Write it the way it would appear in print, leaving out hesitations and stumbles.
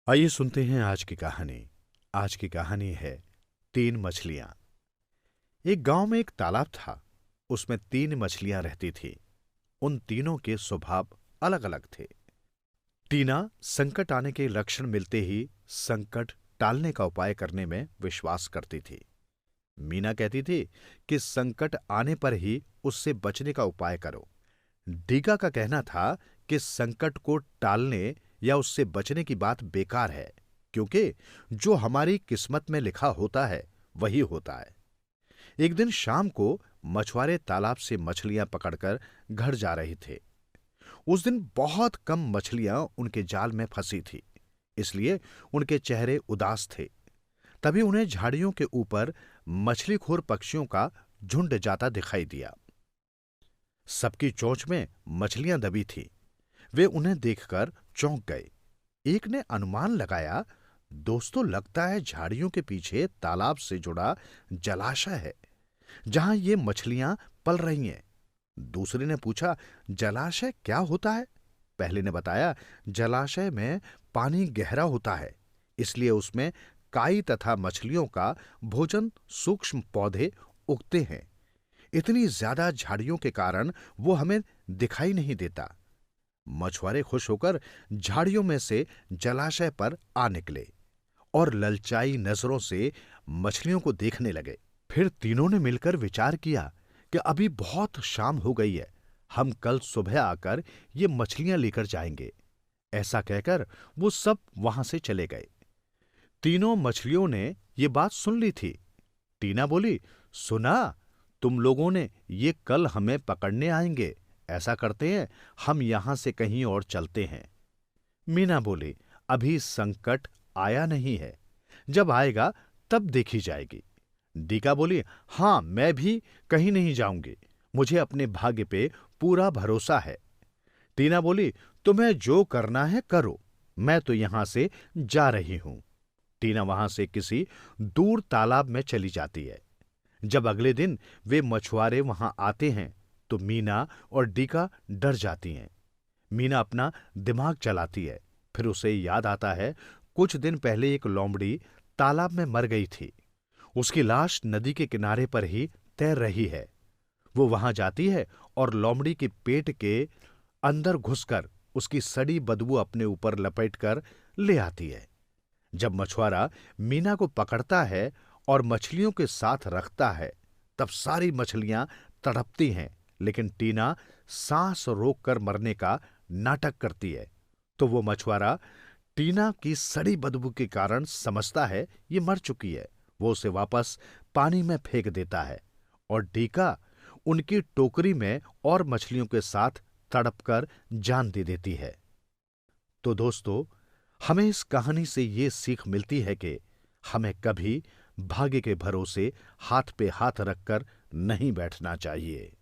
आइए सुनते हैं आज की कहानी। आज की कहानी है तीन मछलियां। एक गांव में एक तालाब था। उसमें तीन मछलियां रहती थी। उन तीनों के स्वभाव अलग अलग थे। टीना संकट आने के लक्षण मिलते ही संकट टालने का उपाय करने में विश्वास करती थी। मीना कहती थी कि संकट आने पर ही उससे बचने का उपाय करो। डीका का कहना था कि संकट को टालने या उससे बचने की बात बेकार है, क्योंकि जो हमारी किस्मत में लिखा होता है वही होता है। एक दिन शाम को मछुआरे तालाब से मछलियां पकड़कर घर जा रहे थे। उस दिन बहुत कम मछलियां उनके जाल में फंसी थी, इसलिए उनके चेहरे उदास थे। तभी उन्हें झाड़ियों के ऊपर मछलीखोर पक्षियों का झुंड जाता दिखाई दिया। सबकी चोंच में मछलियां दबी थी। वे उन्हें देखकर चौंक गए। एक ने अनुमान लगाया, दोस्तों लगता है झाड़ियों के पीछे तालाब से जुड़ा जलाशय है, जहां ये मछलियां पल रही हैं। दूसरे ने पूछा, जलाशय क्या होता है? पहले ने बताया, जलाशय में पानी गहरा होता है, इसलिए उसमें काई तथा मछलियों का भोजन सूक्ष्म पौधे उगते हैं। इतनी ज्यादा झाड़ियों के कारण वो हमें दिखाई नहीं देता। मछुआरे खुश होकर झाड़ियों में से जलाशय पर आ निकले और ललचाई नजरों से मछलियों को देखने लगे। फिर तीनों ने मिलकर विचार किया कि अभी बहुत शाम हो गई है, हम कल सुबह आकर ये मछलियां लेकर जाएंगे। ऐसा कहकर वो सब वहां से चले गए। तीनों मछलियों ने ये बात सुन ली थी। टीना बोली, सुना, तुम लोगों ने ये कल हमें पकड़ने आएंगे। ऐसा करते हैं, हम यहां से कहीं और चलते हैं। मीना बोली, अभी संकट आया नहीं है, जब आएगा तब देखी जाएगी। डीका बोली, हां, मैं भी कहीं नहीं जाऊंगी, मुझे अपने भाग्य पे पूरा भरोसा है। टीना बोली, तुम्हें जो करना है करो, मैं तो यहां से जा रही हूं। टीना वहां से किसी दूर तालाब में चली जाती है। जब अगले दिन वे मछुआरे वहां आते हैं तो मीना और डीका डर जाती हैं। मीना अपना दिमाग चलाती है। फिर उसे याद आता है, कुछ दिन पहले एक लोमड़ी तालाब में मर गई थी। उसकी लाश नदी के किनारे पर ही तैर रही है। वो वहां जाती है और लोमड़ी के पेट के अंदर घुसकर उसकी सड़ी बदबू अपने ऊपर लपेटकर ले आती है। जब मछुआरा मीना को पकड़ता है और मछलियों के साथ रखता है, तब सारी मछलियां तड़पती हैं, लेकिन टीना सांस रोककर मरने का नाटक करती है। तो वो मछुआरा टीना की सड़ी बदबू के कारण समझता है ये मर चुकी है। वो उसे वापस पानी में फेंक देता है और डीका उनकी टोकरी में और मछलियों के साथ तड़पकर जान दे देती है। तो दोस्तों, हमें इस कहानी से ये सीख मिलती है कि हमें कभी भाग्य के भरोसे हाथ पे हाथ रखकर नहीं बैठना चाहिए।